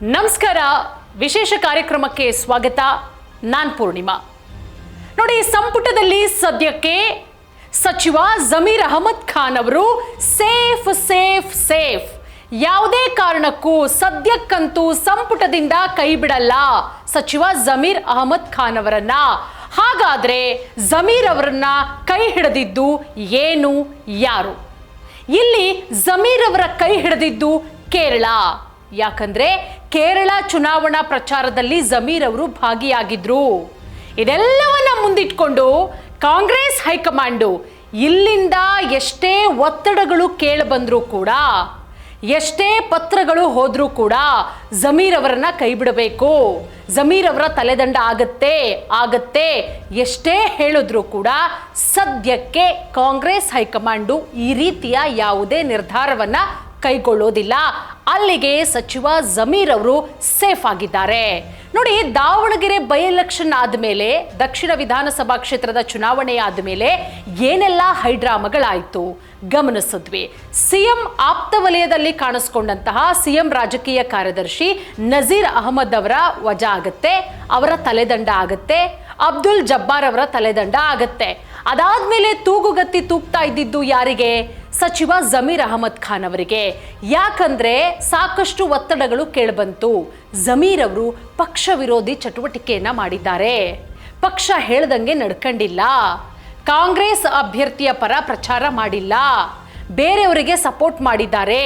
ನಮಸ್ಕಾರ. ವಿಶೇಷ ಕಾರ್ಯಕ್ರಮಕ್ಕೆ ಸ್ವಾಗತ. ನಾನು ಪೂರ್ಣಿಮಾ. ನೋಡಿ, ಸಂಪುಟದಲ್ಲಿ ಸದ್ಯಕ್ಕೆ ಸಚಿವ ಜಮೀರ್ ಅಹಮದ್ ಖಾನ್ ಅವರು ಸೇಫ್ ಯಾವುದೇ ಕಾರಣಕ್ಕೂ ಸದ್ಯಕ್ಕಂತೂ ಸಂಪುಟದಿಂದ ಕೈ ಬಿಡಲ್ಲ ಸಚಿವ ಜಮೀರ್ ಅಹಮದ್ ಖಾನ್ ಅವರನ್ನ. ಹಾಗಾದ್ರೆ ಜಮೀರ್ ಅವರನ್ನ ಕೈ ಹಿಡಿದಿದ್ದು ಏನು, ಯಾರು? ಇಲ್ಲಿ ಜಮೀರ್ ಅವರ ಕೈ ಹಿಡಿದಿದ್ದು ಕೇರಳ. ಯಾಕಂದ್ರೆ ಕೇರಳ ಚುನಾವಣಾ ಪ್ರಚಾರದಲ್ಲಿ ಜಮೀರ್ ಅವರು ಭಾಗಿಯಾಗಿದ್ರು. ಇದೆಲ್ಲವನ್ನ ಮುಂದಿಟ್ಕೊಂಡು ಕಾಂಗ್ರೆಸ್ ಹೈಕಮಾಂಡು ಇಲ್ಲಿಂದ ಎಷ್ಟೇ ಒತ್ತಡಗಳು ಕೇಳಿಬಂದ್ರೂ ಕೂಡ, ಎಷ್ಟೇ ಪತ್ರಗಳು ಹೋದ್ರೂ ಕೂಡ ಜಮೀರ್ ಅವರನ್ನ ಕೈ ಬಿಡಬೇಕು, ಜಮೀರ್ ಅವರ ತಲೆದಂಡ ಆಗತ್ತೆ ಎಷ್ಟೇ ಹೇಳಿದ್ರು ಕೂಡ ಸದ್ಯಕ್ಕೆ ಕಾಂಗ್ರೆಸ್ ಹೈಕಮಾಂಡು ಈ ರೀತಿಯ ಯಾವುದೇ ನಿರ್ಧಾರವನ್ನ ಕೈಗೊಳ್ಳೋದಿಲ್ಲ. ಅಲ್ಲಿಗೆ ಸಚಿವ ಜಮೀರ್ ಅವರು ಸೇಫ್ ಆಗಿದ್ದಾರೆ. ನೋಡಿ, ದಾವಣಗೆರೆ ಬೈ ಎಲೆಕ್ಷನ್ ಆದಮೇಲೆ, ದಕ್ಷಿಣ ವಿಧಾನಸಭಾ ಕ್ಷೇತ್ರದ ಚುನಾವಣೆ ಆದಮೇಲೆ ಏನೆಲ್ಲ ಹೈಡ್ರಾಮಗಳಾಯಿತು ಗಮನಿಸಿದ್ವಿ. ಸಿಎಂ ಆಪ್ತ ವಲಯದಲ್ಲಿ ಕಾಣಿಸ್ಕೊಂಡಂತಹ ಸಿಎಂ ರಾಜಕೀಯ ಕಾರ್ಯದರ್ಶಿ ನಜೀರ್ ಅಹಮದ್ ಅವರ ವಜಾ ಆಗತ್ತೆ, ಅವರ ತಲೆದಂಡ ಆಗತ್ತೆ. ಅಬ್ದುಲ್ ಜಬ್ಬಾರ್ ಅವರ ತಲೆದಂಡ ಆಗತ್ತೆ. ಅದಾದ್ಮೇಲೆ ತೂಗುಗತ್ತಿ ತೂಗ್ತಾ ಇದ್ದಿದ್ದು ಯಾರಿಗೆ? ಸಚಿವ ಜಮೀರ್ ಅಹಮದ್ ಖಾನ್ ಅವರಿಗೆ. ಯಾಕಂದ್ರೆ ಸಾಕಷ್ಟು ಒತ್ತಡಗಳು ಕೇಳಿಬಂತು. ಜಮೀರ್ ಅವರು ಪಕ್ಷ ವಿರೋಧಿ ಚಟುವಟಿಕೆಯನ್ನ ಮಾಡಿದ್ದಾರೆ, ಪಕ್ಷ ಹೇಳ್ದಂಗೆ ನಡ್ಕೊಂಡಿಲ್ಲ, ಕಾಂಗ್ರೆಸ್ ಅಭ್ಯರ್ಥಿಯ ಪರ ಪ್ರಚಾರ ಮಾಡಿಲ್ಲ, ಬೇರೆಯವರಿಗೆ ಸಪೋರ್ಟ್ ಮಾಡಿದ್ದಾರೆ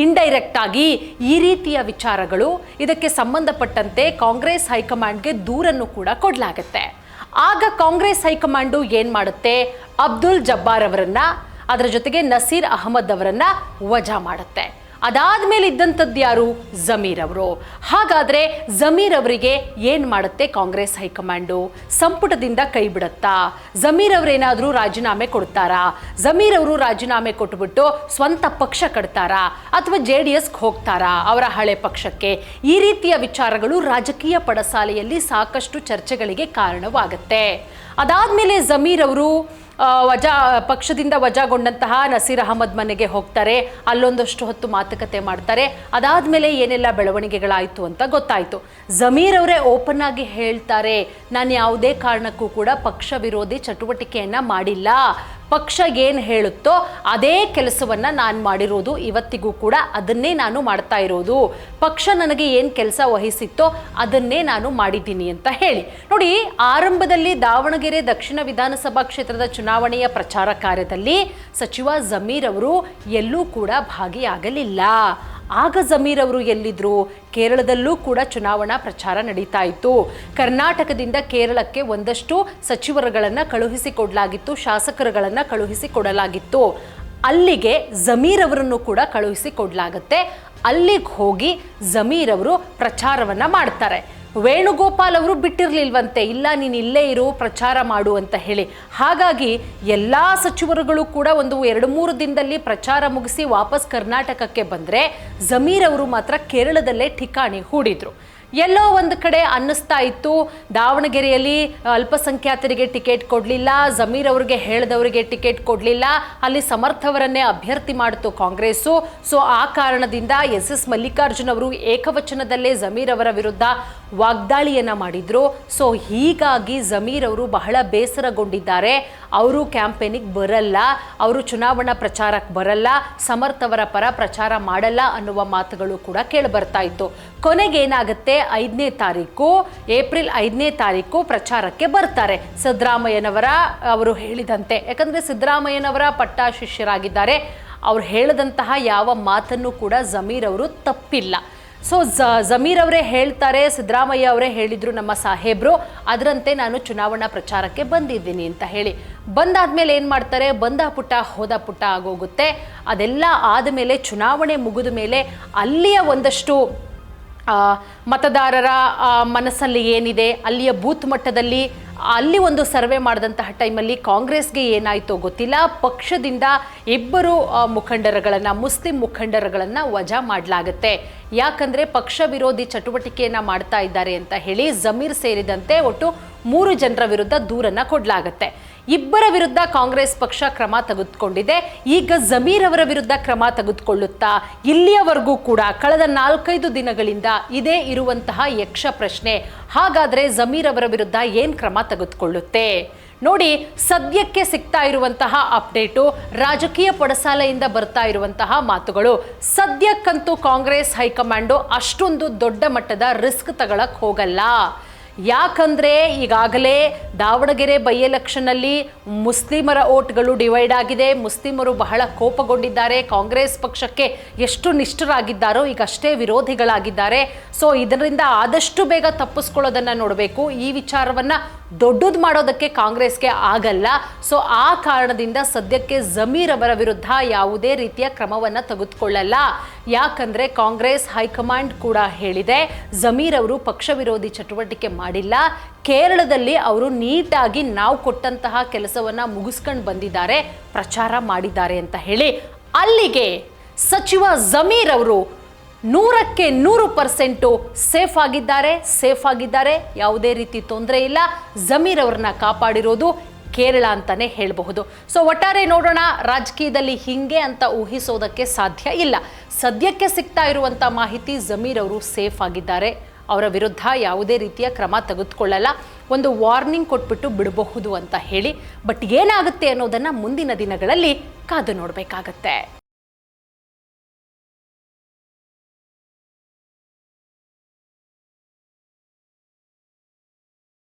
ಇಂಡೈರೆಕ್ಟ್ ಆಗಿ. ಈ ರೀತಿಯ ವಿಚಾರಗಳು, ಇದಕ್ಕೆ ಸಂಬಂಧಪಟ್ಟಂತೆ ಕಾಂಗ್ರೆಸ್ ಹೈಕಮಾಂಡ್ಗೆ ದೂರನ್ನು ಕೂಡ ಕೊಡಲಾಗುತ್ತೆ. ಆಗ ಕಾಂಗ್ರೆಸ್ ಹೈಕಮಾಂಡು ಏನ್ ಮಾಡುತ್ತೆ? ಅಬ್ದುಲ್ ಜಬ್ಬಾರ್ ಅವರನ್ನ, ಅದರ ಜೊತೆಗೆ ನಸೀರ್ ಅಹಮದ್ ಅವರನ್ನ ವಜಾ ಮಾಡುತ್ತೆ. ಅದಾದ್ಮೇಲೆ ಇದ್ದಂಥದ್ದು ಯಾರು? ಜಮೀರ್ ಅವರು. ಹಾಗಾದ್ರೆ ಜಮೀರ್ ಅವರಿಗೆ ಏನ್ ಮಾಡುತ್ತೆ ಕಾಂಗ್ರೆಸ್ ಹೈಕಮಾಂಡು? ಸಂಪುಟದಿಂದ ಕೈ ಬಿಡುತ್ತಾ? ಜಮೀರ್ ಅವರೇನಾದ್ರೂ ರಾಜೀನಾಮೆ ಕೊಡ್ತಾರಾ? ಜಮೀರ್ ಅವರು ರಾಜೀನಾಮೆ ಕೊಟ್ಬಿಟ್ಟು ಸ್ವಂತ ಪಕ್ಷ ಕಟ್ತಾರಾ ಅಥವಾ JDSಗೆ ಹೋಗ್ತಾರಾ, ಅವರ ಹಳೆ ಪಕ್ಷಕ್ಕೆ? ಈ ರೀತಿಯ ವಿಚಾರಗಳು ರಾಜಕೀಯ ಪಡಸಾಲೆಯಲ್ಲಿ ಸಾಕಷ್ಟು ಚರ್ಚೆಗಳಿಗೆ ಕಾರಣವಾಗುತ್ತೆ. ಅದಾದ್ಮೇಲೆ ಜಮೀರ್ ಅವರು ಪಕ್ಷದಿಂದ ವಜಾಗೊಂಡಂತಹ ನಸೀರ್ ಅಹಮದ್ ಮನೆಗೆ ಹೋಗ್ತಾರೆ. ಅಲ್ಲೊಂದಷ್ಟು ಹೊತ್ತು ಮಾತುಕತೆ ಮಾಡ್ತಾರೆ. ಅದಾದ್ಮೇಲೆ ಏನೆಲ್ಲ ಬೆಳವಣಿಗೆಗಳಾಯಿತು ಅಂತ ಗೊತ್ತಾಯಿತು. ಜಮೀರ್ ಅವರೇ ಓಪನ್ ಆಗಿ ಹೇಳ್ತಾರೆ, ನಾನು ಯಾವುದೇ ಕಾರಣಕ್ಕೂ ಕೂಡ ಪಕ್ಷ ವಿರೋಧಿ ಚಟುವಟಿಕೆಯನ್ನ ಮಾಡಿಲ್ಲ, ಪಕ್ಷ ಏನು ಹೇಳುತ್ತೋ ಅದೇ ಕೆಲಸವನ್ನ ನಾನು ಮಾಡಿರೋದು, ಇವತ್ತಿಗೂ ಕೂಡ ಅದನ್ನೇ ನಾನು ಮಾಡ್ತಾ ಇರೋದು, ಪಕ್ಷ ನನಗೆ ಏನು ಕೆಲಸ ವಹಿಸಿತ್ತೋ ಅದನ್ನೇ ನಾನು ಮಾಡಿದ್ದೀನಿ ಅಂತ ಹೇಳಿ. ನೋಡಿ, ಆರಂಭದಲ್ಲಿ ದಾವಣಗೆರೆ ದಕ್ಷಿಣ ವಿಧಾನಸಭಾ ಕ್ಷೇತ್ರದ ಚುನಾವಣೆಯ ಪ್ರಚಾರ ಕಾರ್ಯದಲ್ಲಿ ಸಚಿವ ಜಮೀರ್ ಅವರು ಎಲ್ಲೂ ಕೂಡ ಭಾಗಿಯಾಗಲಿಲ್ಲ. ಆಗ ಜಮೀರ್ ಅವರು ಎಲ್ಲಿದ್ರು? ಕೇರಳದಲ್ಲೂ ಕೂಡ ಚುನಾವಣಾ ಪ್ರಚಾರ ನಡೀತಾ ಇತ್ತು. ಕರ್ನಾಟಕದಿಂದ ಕೇರಳಕ್ಕೆ ಒಂದಷ್ಟು ಸಚಿವರುಗಳನ್ನು ಕಳುಹಿಸಿಕೊಡಲಾಗಿತ್ತು, ಶಾಸಕರುಗಳನ್ನು ಕಳುಹಿಸಿಕೊಡಲಾಗಿತ್ತು. ಅಲ್ಲಿಗೆ ಜಮೀರ್ ಅವರನ್ನು ಕೂಡ ಕಳುಹಿಸಿಕೊಡಲಾಗತ್ತೆ. ಅಲ್ಲಿಗೆ ಹೋಗಿ ಜಮೀರ್ ಅವರು ಪ್ರಚಾರವನ್ನ ಮಾಡ್ತಾರೆ. ವೇಣುಗೋಪಾಲ್ ಅವರು ಬಿಟ್ಟಿರ್ಲಿಲ್ವಂತೆ, ಇಲ್ಲ ನೀನು ಇಲ್ಲೇ ಇರು, ಪ್ರಚಾರ ಮಾಡು ಅಂತ ಹೇಳಿ. ಹಾಗಾಗಿ ಎಲ್ಲ ಸಚಿವರುಗಳು ಕೂಡ 1-3 ದಿನದಲ್ಲಿ ಪ್ರಚಾರ ಮುಗಿಸಿ ವಾಪಸ್ ಕರ್ನಾಟಕಕ್ಕೆ ಬಂದರೆ ಜಮೀರ್ ಅವರು ಮಾತ್ರ ಕೇರಳದಲ್ಲೇ ಠಿಕಾಣಿ ಹೂಡಿದ್ರು. ಎಲ್ಲೋ ಒಂದು ಕಡೆ ಅನ್ನಿಸ್ತಾ ಇತ್ತು, ದಾವಣಗೆರೆಯಲ್ಲಿ ಅಲ್ಪಸಂಖ್ಯಾತರಿಗೆ ಟಿಕೆಟ್ ಕೊಡಲಿಲ್ಲ, ಜಮೀರ್ ಅವರಿಗೆ ಹೇಳಿದವರಿಗೆ ಟಿಕೆಟ್ ಕೊಡಲಿಲ್ಲ, ಅಲ್ಲಿ ಸಮರ್ಥವರನ್ನೇ ಅಭ್ಯರ್ಥಿ ಮಾಡಿತು ಕಾಂಗ್ರೆಸ್ಸು. ಸೊ ಆ ಕಾರಣದಿಂದ SS ಮಲ್ಲಿಕಾರ್ಜುನ್ ಅವರು ಏಕವಚನದಲ್ಲೇ ಜಮೀರ್ ಅವರ ವಿರುದ್ಧ ವಾಗ್ದಾಳಿಯನ್ನ ಮಾಡಿದ್ರು. ಸೊ ಹೀಗಾಗಿ ಜಮೀರ್ ಅವರು ಬಹಳ ಬೇಸರಗೊಂಡಿದ್ದಾರೆ. ಅವರು ಕ್ಯಾಂಪೇನಿಗೆ ಬರಲ್ಲ, ಅವರು ಚುನಾವಣಾ ಪ್ರಚಾರಕ್ಕೆ ಬರಲ್ಲ, ಸಮರ್ಥವರ ಪರ ಪ್ರಚಾರ ಮಾಡಲ್ಲ ಅನ್ನುವ ಮಾತುಗಳು ಕೂಡ ಕೇಳಿಬರ್ತಾ ಇತ್ತು. ಕೊನೆಗೇನಾಗುತ್ತೆ? ಏಪ್ರಿಲ್ 5ನೇ ತಾರೀಕು ಪ್ರಚಾರಕ್ಕೆ ಬರ್ತಾರೆ ಸಿದ್ದರಾಮಯ್ಯನವರ, ಅವರು ಹೇಳಿದಂತೆ. ಯಾಕಂದ್ರೆ ಸಿದ್ದರಾಮಯ್ಯನವರ ಪಟ್ಟ ಶಿಷ್ಯರಾಗಿದ್ದಾರೆ. ಅವ್ರು ಹೇಳಿದಂತಹ ಯಾವ ಮಾತನ್ನು ಕೂಡ ಜಮೀರ್ ಅವರು ತಪ್ಪಿಲ್ಲ. ಸೊ ಜಮೀರ್ ಅವರೇ ಹೇಳ್ತಾರೆ, ಸಿದ್ದರಾಮಯ್ಯ ಅವರೇ ಹೇಳಿದ್ರು ನಮ್ಮ ಸಾಹೇಬ್ರು, ಅದರಂತೆ ನಾನು ಚುನಾವಣಾ ಪ್ರಚಾರಕ್ಕೆ ಬಂದಿದ್ದೀನಿ ಅಂತ ಹೇಳಿ. ಬಂದಾದ್ಮೇಲೆ ಏನು ಮಾಡ್ತಾರೆ? ಬಂದ ಪುಟ್ಟ ಹೋದ ಪುಟ್ಟ ಆಗೋಗುತ್ತೆ. ಅದೆಲ್ಲ ಆದಮೇಲೆ ಚುನಾವಣೆ ಮುಗಿದ ಮೇಲೆ ಅಲ್ಲಿಯ ಒಂದಷ್ಟು ಮತದಾರರ ಮನಸ್ಸಲ್ಲಿ ಏನಿದೆ, ಅಲ್ಲಿಯ ಬೂತ್ ಮಟ್ಟದಲ್ಲಿ ಅಲ್ಲಿ ಒಂದು ಸರ್ವೆ ಮಾಡಿದಂತಹ ಟೈಮಲ್ಲಿ ಕಾಂಗ್ರೆಸ್ಗೆ ಏನಾಯಿತೋ ಗೊತ್ತಿಲ್ಲ, ಪಕ್ಷದಿಂದ ಇಬ್ಬರು ಮುಖಂಡರುಗಳನ್ನು, ಮುಸ್ಲಿಂ ಮುಖಂಡರುಗಳನ್ನು ವಜಾ ಮಾಡಲಾಗುತ್ತೆ. ಯಾಕಂದರೆ ಪಕ್ಷ ವಿರೋಧಿ ಚಟುವಟಿಕೆಯನ್ನು ಮಾಡ್ತಾ ಇದ್ದಾರೆ ಅಂತ ಹೇಳಿ ಜಮೀರ್ ಸೇರಿದಂತೆ ಒಟ್ಟು 3 ಜನರ ವಿರುದ್ಧ ದೂರನ್ನು ಕೊಡಲಾಗುತ್ತೆ. ಇಬ್ಬರ ವಿರುದ್ಧ ಕಾಂಗ್ರೆಸ್ ಪಕ್ಷ ಕ್ರಮ ತೆಗೆದುಕೊಂಡಿದೆ. ಈಗ ಜಮೀರ್ ಅವರ ವಿರುದ್ಧ ಕ್ರಮ ತೆಗೆದುಕೊಳ್ಳುತ್ತಾ? ಇಲ್ಲಿಯವರೆಗೂ ಕೂಡ ಕಳೆದ 4-5 ದಿನಗಳಿಂದ ಇದೇ ಇರುವಂತಹ ಯಕ್ಷ ಪ್ರಶ್ನೆ. ಹಾಗಾದ್ರೆ ಜಮೀರ್ ಅವರ ವಿರುದ್ಧ ಏನ್ ಕ್ರಮ ತೆಗೆದುಕೊಳ್ಳುತ್ತೆ ನೋಡಿ. ಸದ್ಯಕ್ಕೆ ಸಿಗ್ತಾ ಇರುವಂತಹ ಅಪ್ಡೇಟು, ರಾಜಕೀಯ ಪಡಸಾಲೆಯಿಂದ ಬರ್ತಾ ಇರುವಂತಹ ಮಾತುಗಳು, ಸದ್ಯಕ್ಕಂತೂ ಕಾಂಗ್ರೆಸ್ ಹೈಕಮಾಂಡು ಅಷ್ಟೊಂದು ದೊಡ್ಡ ಮಟ್ಟದ ರಿಸ್ಕ್ ತಗೊಳಕ್ ಹೋಗಲ್ಲ. ಯಾಕಂದ್ರೆ ಈಗಾಗಲೇ ದಾವಣಗೆರೆ ಬೈ ಎಲೆಕ್ಷನ್ ಅಲ್ಲಿ ಮುಸ್ಲಿಮರ ಓಟ್ಗಳು ಡಿವೈಡ್ ಆಗಿದೆ. ಮುಸ್ಲಿಮರು ಬಹಳ ಕೋಪಗೊಂಡಿದ್ದಾರೆ. ಕಾಂಗ್ರೆಸ್ ಪಕ್ಷಕ್ಕೆ ಎಷ್ಟು ನಿಷ್ಠರಾಗಿದ್ದಾರೋ ಈಗ ಅಷ್ಟೇ ವಿರೋಧಿಗಳಾಗಿದ್ದಾರೆ. ಸೊ ಇದರಿಂದ ಆದಷ್ಟು ಬೇಗ ತಪ್ಪಿಸ್ಕೊಳ್ಳೋದನ್ನ ನೋಡಬೇಕು. ಈ ವಿಚಾರವನ್ನ ದೊಡ್ಡದು ಮಾಡೋದಕ್ಕೆ ಕಾಂಗ್ರೆಸ್ಗೆ ಆಗಲ್ಲ. ಸೊ ಆ ಕಾರಣದಿಂದ ಸದ್ಯಕ್ಕೆ ಜಮೀರ್ ಅವರ ವಿರುದ್ಧ ಯಾವುದೇ ರೀತಿಯ ಕ್ರಮವನ್ನ ತೆಗೆದುಕೊಳ್ಳಲ್ಲ. ಯಾಕಂದ್ರೆ ಕಾಂಗ್ರೆಸ್ ಹೈಕಮಾಂಡ್ ಕೂಡ ಹೇಳಿದೆ, ಜಮೀರ್ ಅವರು ಪಕ್ಷ ವಿರೋಧಿ ಚಟುವಟಿಕೆ ಮಾಡಿಲ್ಲ. ಕೇರಳದಲ್ಲಿ ಅವರು ನೀಟಾಗಿ ನಾವು ಕೊಟ್ಟಂತಹ ಕೆಲಸವನ್ನ ಮುಗಿಸ್ಕೊಂಡು ಬಂದಿದ್ದಾರೆ, ಪ್ರಚಾರ ಮಾಡಿದ್ದಾರೆ ಅಂತ ಹೇಳಿ. ಅಲ್ಲಿಗೆ ಸಚಿವ ಜಮೀರ್ ಅವರು 100ಕ್ಕೆ 100% ಸೇಫ್ ಆಗಿದ್ದಾರೆ. ಯಾವುದೇ ರೀತಿ ತೊಂದರೆ ಇಲ್ಲ. ಜಮೀರ್ ಅವ್ರನ್ನ ಕಾಪಾಡಿರೋದು ಕೇರಳ ಅಂತಾನೆ ಹೇಳಬಹುದು. ಸೊ ಒಟ್ಟಾರೆ ನೋಡೋಣ, ರಾಜಕೀಯದಲ್ಲಿ ಹಿಂಗೆ ಅಂತ ಊಹಿಸೋದಕ್ಕೆ ಸಾಧ್ಯ ಇಲ್ಲ. ಸದ್ಯಕ್ಕೆ ಸಿಗ್ತಾ ಇರುವಂತ ಮಾಹಿತಿ, ಜಮೀರ್ ಅವರು ಸೇಫ್ ಆಗಿದ್ದಾರೆ. ಅವರ ವಿರುದ್ಧ ಯಾವುದೇ ರೀತಿಯ ಕ್ರಮ ತೆಗೆದುಕೊಳ್ಳಲ್ಲ. ಒಂದು ವಾರ್ನಿಂಗ್ ಕೊಟ್ಬಿಟ್ಟು ಬಿಡಬಹುದು ಅಂತ ಹೇಳಿ. ಬಟ್ ಏನಾಗುತ್ತೆ ಅನ್ನೋದನ್ನ ಮುಂದಿನ ದಿನಗಳಲ್ಲಿ ಕಾದು ನೋಡಬೇಕಾಗತ್ತೆ.